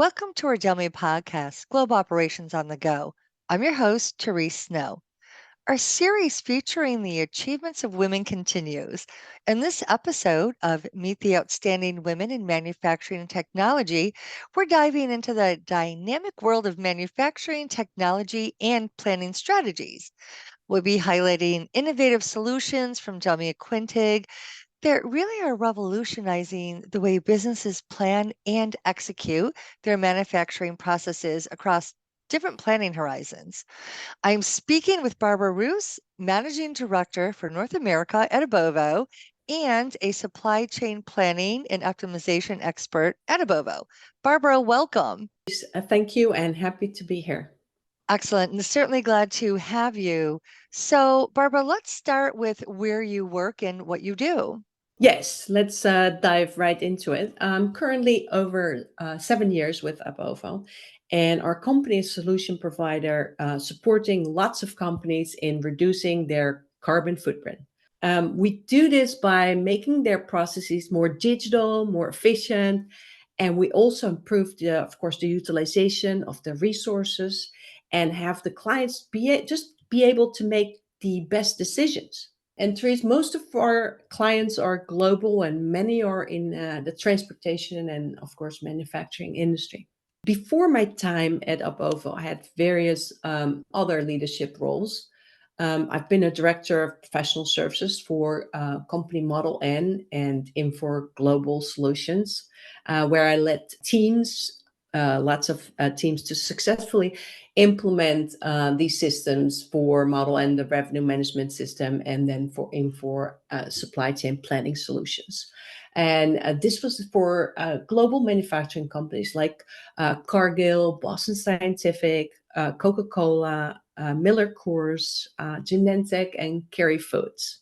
Welcome to our Delmy podcast, Globe Operations on the Go. I'm your host, Therese Snow. Our series featuring the achievements of women continues. In this episode of Meet the Outstanding Women in Manufacturing and Technology, we're diving into the dynamic world of manufacturing, technology, and planning strategies. We'll be highlighting innovative solutions from Delmia Quintig that really are revolutionizing the way businesses plan and execute their manufacturing processes across different planning horizons. I'm speaking with Barbara Roos, Managing Director for North America at Ab Ovo and a supply chain planning and optimization expert at Ab Ovo. Barbara, welcome. Thank you and happy to be here. Excellent, and certainly glad to have you. So, Barbara, let's start with where you work and what you do. Yes, let's dive right into it. I'm currently over 7 years with Ab Ovo, and our company is a solution provider supporting lots of companies in reducing their carbon footprint. We do this by making their processes more digital, more efficient, and we also improve, of course, the utilization of the resources and have the clients be able to make the best decisions. And Therese, most of our clients are global and many are in the transportation and, of course, manufacturing industry. Before my time at Ab Ovo, I had various other leadership roles. I've been a director of professional services for company Model N and Infor Global Solutions, where I led teams, lots of teams to successfully implement these systems for Model N, the revenue management system, and then for Infor supply chain planning solutions. And this was for global manufacturing companies like Cargill, Boston Scientific, Coca-Cola, Miller Coors, Genentech, and Kerry Foods.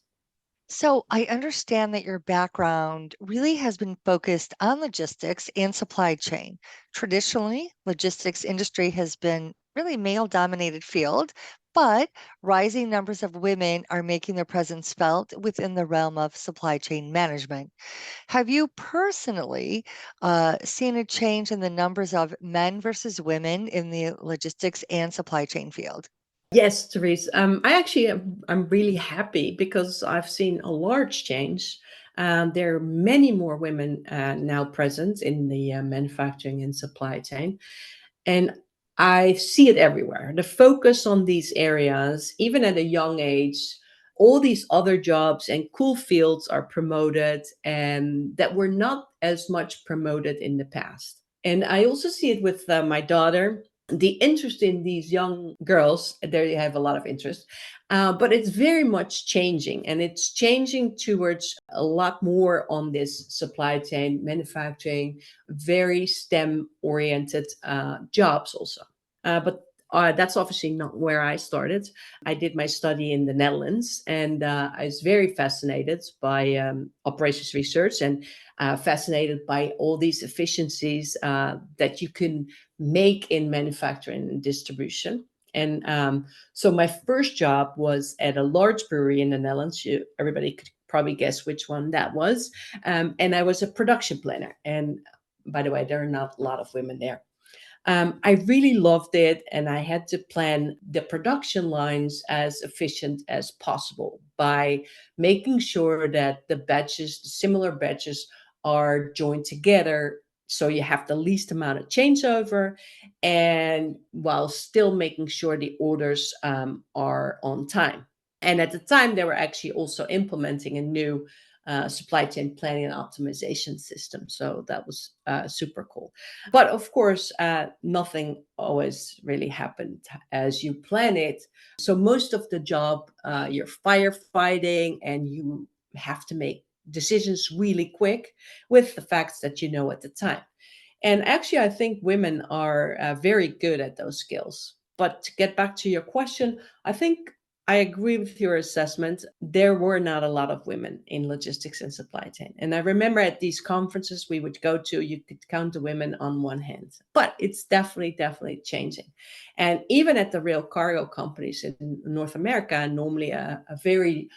So I understand that your background really has been focused on logistics and supply chain. Traditionally, logistics industry has been really male-dominated field, but rising numbers of women are making their presence felt within the realm of supply chain management. Have you personally seen a change in the numbers of men versus women in the logistics and supply chain field? Yes, Therese. I'm really happy because I've seen a large change. There are many more women now present in the manufacturing and supply chain. And I see it everywhere. The focus on these areas, even at a young age, all these other jobs and cool fields are promoted and that were not as much promoted in the past. And I also see it with my daughter. The interest in these young girls, there you have a lot of interest, but it's very much changing, and it's changing towards a lot more on this supply chain manufacturing, very STEM oriented jobs also. But that's obviously not where I started. I did my study in the Netherlands, and I was very fascinated by operations research and fascinated by all these efficiencies that you can make in manufacturing and distribution. And so my first job was at a large brewery in the Netherlands. Everybody could probably guess which one that was. And I was a production planner. And by the way, there are not a lot of women there. I really loved it, and I had to plan the production lines as efficient as possible by making sure that the similar batches, are joined together so you have the least amount of changeover, and while still making sure the orders are on time. And at the time, they were actually also implementing a new supply chain planning and optimization system. So that was super cool. But of course, nothing always really happened as you plan it. So most of the job, you're firefighting and you have to make decisions really quick with the facts that you know at the time. And actually, I think women are very good at those skills. But to get back to your question, I think I agree with your assessment. There were not a lot of women in logistics and supply chain. And I remember at these conferences we would go to, you could count the women on one hand. But it's definitely changing. And even at the real cargo companies in North America, normally a very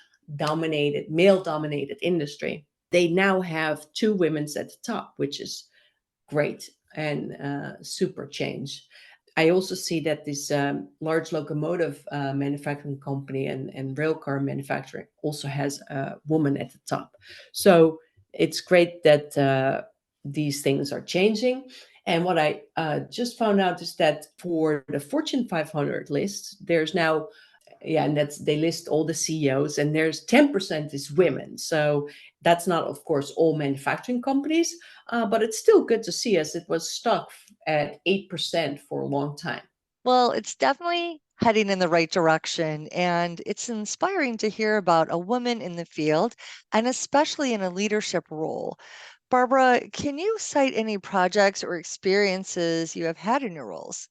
male dominated industry, they now have two women at the top, which is great. and super change. I also see that this large locomotive manufacturing company and rail car manufacturing also has a woman at the top. So it's great that these things are changing. And what I just found out is that for the Fortune 500 list, there's now, yeah, and that's, they list all the CEOs, and there's 10% is women. So that's not, of course, all manufacturing companies, but it's still good to see, as it was stuck at 8% for a long time. Well, it's definitely heading in the right direction, and it's inspiring to hear about a woman in the field, and especially in a leadership role. Barbara, can you cite any projects or experiences you have had in your roles?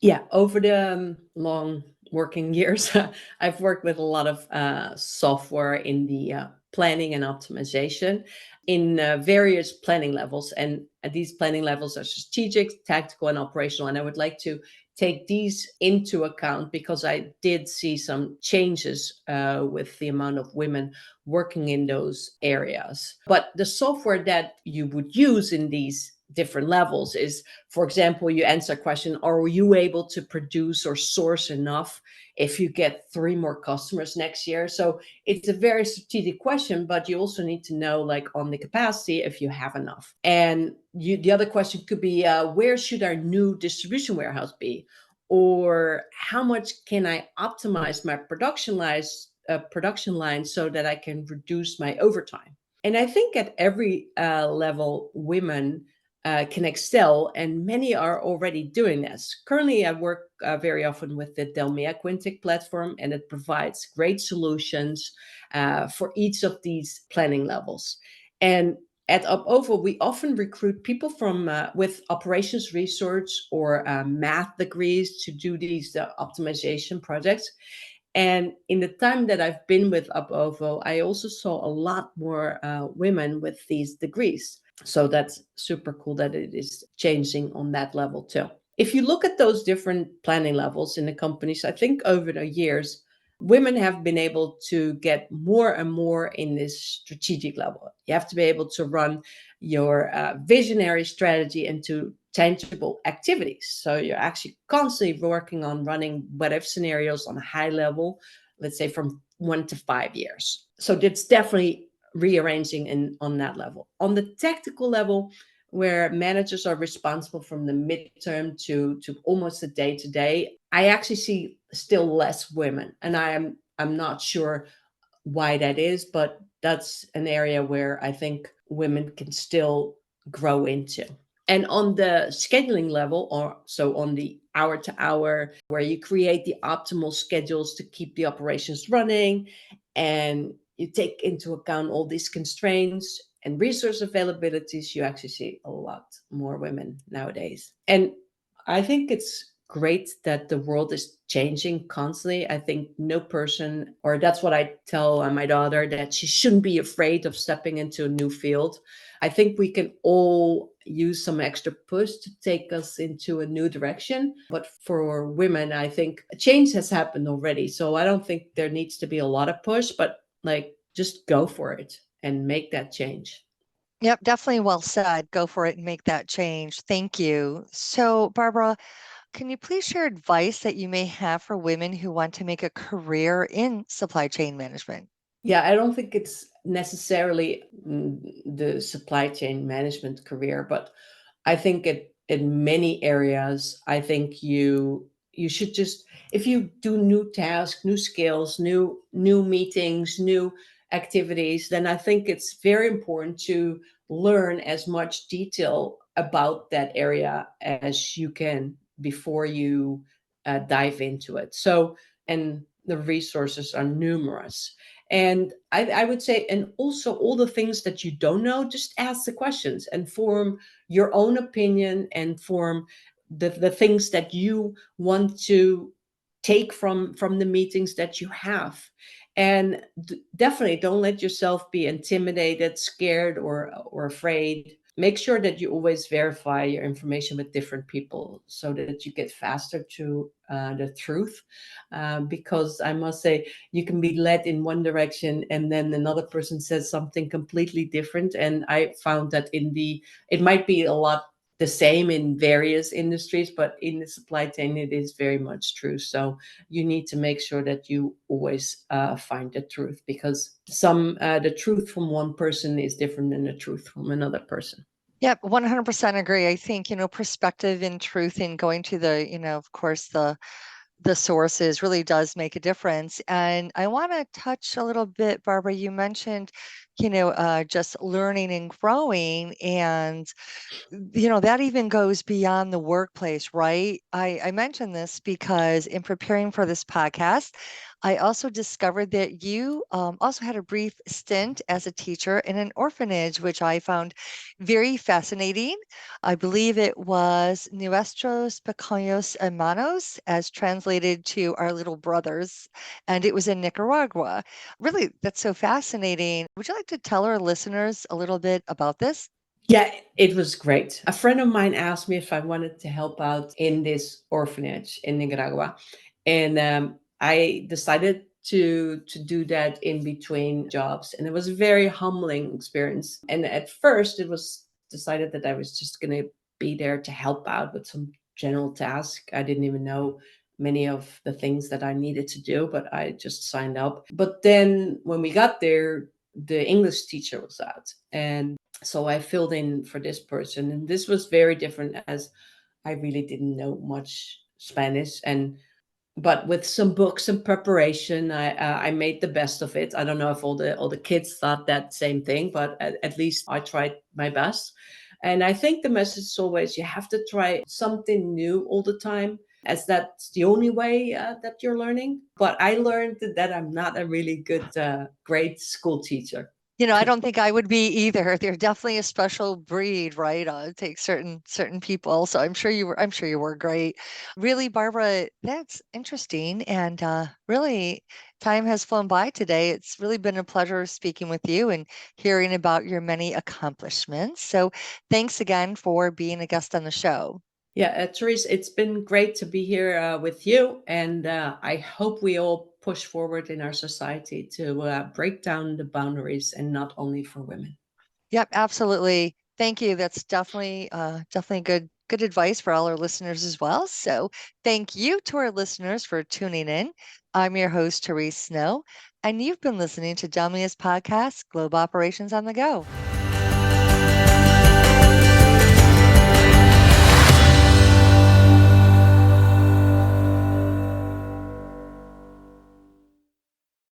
Yeah, over the long working years, I've worked with a lot of software in the planning and optimization in various planning levels. And these planning levels are strategic, tactical, and operational. And I would like to take these into account because I did see some changes with the amount of women working in those areas. But the software that you would use in these different levels is, for example, you answer a question, are you able to produce or source enough if you get 3 more customers next year? So it's a very strategic question, but you also need to know, like, on the capacity, if you have enough. And the other question could be, where should our new distribution warehouse be? Or how much can I optimize my production line so that I can reduce my overtime? And I think at every level, women can excel, and many are already doing this. Currently, I work very often with the Delmia Quintic platform, and it provides great solutions for each of these planning levels. And at Ab Ovo, we often recruit people from with operations research or math degrees to do these optimization projects. And in the time that I've been with Ab Ovo, I also saw a lot more women with these degrees. So that's super cool that it is changing on that level too. If you look at those different planning levels in the companies, I think over the years, women have been able to get more and more in this strategic level. You have to be able to run your visionary strategy into tangible activities. So you're actually constantly working on running what if scenarios on a high level, let's say from 1 to 5 years. So that's definitely rearranging on that level. On the tactical level, where managers are responsible from the midterm to almost the day to day, I actually see still less women, and I'm not sure why that is, but that's an area where I think women can still grow into. And on the scheduling level, or so on the hour to hour, where you create the optimal schedules to keep the operations running, and you take into account all these constraints and resource availabilities, you actually see a lot more women nowadays. And I think it's great that the world is changing constantly. I think no person, or that's what I tell my daughter, that she shouldn't be afraid of stepping into a new field. I think we can all use some extra push to take us into a new direction. But for women, I think change has happened already. So I don't think there needs to be a lot of push, but like just go for it and make that change. Yep, definitely well said. Go for it and make that change. Thank you. So, Barbara, can you please share advice that you may have for women who want to make a career in supply chain management? Yeah, I don't think it's necessarily the supply chain management career, but I think it in many areas, I think you should just, if you do new tasks, new skills, new meetings, new activities, then I think it's very important to learn as much detail about that area as you can before you dive into it. So, and the resources are numerous. And I would say, and also all the things that you don't know, just ask the questions and form your own opinion and form the things that you want to take from the meetings that you have. And definitely don't let yourself be intimidated, scared, or afraid. Make sure that you always verify your information with different people so that you get faster to the truth. Because I must say, you can be led in one direction and then another person says something completely different. And I found that it might be a lot the same in various industries, but in the supply chain, it is very much true. So you need to make sure that you always find the truth, because the truth from one person is different than the truth from another person. Yep, 100% agree. I think, perspective and truth and going to the, of course, the sources really does make a difference. And I want to touch a little bit, Barbara, you mentioned, just learning and growing, and that even goes beyond the workplace, right? I mentioned this because in preparing for this podcast, I also discovered that you also had a brief stint as a teacher in an orphanage, which I found very fascinating. I believe it was Nuestros Pequeños Hermanos, as translated to our little brothers, and it was in Nicaragua. Really, that's so fascinating. Would you like to tell our listeners a little bit about this? Yeah, it was great. A friend of mine asked me if I wanted to help out in this orphanage in Nicaragua, and I decided to do that in between jobs, and it was a very humbling experience. And at first, it was decided that I was just going to be there to help out with some general task. I didn't even know many of the things that I needed to do, but I just signed up. But then when we got there, the English teacher was out, and so I filled in for this person, and this was very different as I really didn't know much Spanish. And but with some books and preparation, I made the best of it. I don't know if all the kids thought that same thing, but at least I tried my best. And I think the message is always you have to try something new all the time, as that's the only way that you're learning. But I learned that I'm not a really good grade school teacher. I don't think I would be either. They're definitely a special breed, right? It takes certain people. So I'm sure you were great. Really, Barbara, that's interesting. And really, time has flown by today. It's really been a pleasure speaking with you and hearing about your many accomplishments. So thanks again for being a guest on the show. Yeah, Therese, it's been great to be here with you. And I hope we all push forward in our society to break down the boundaries, and not only for women. Yep, absolutely. Thank you. That's definitely good advice for all our listeners as well. So thank you to our listeners for tuning in. I'm your host, Therese Snow, and you've been listening to Dumia's podcast, Globe Operations on the Go.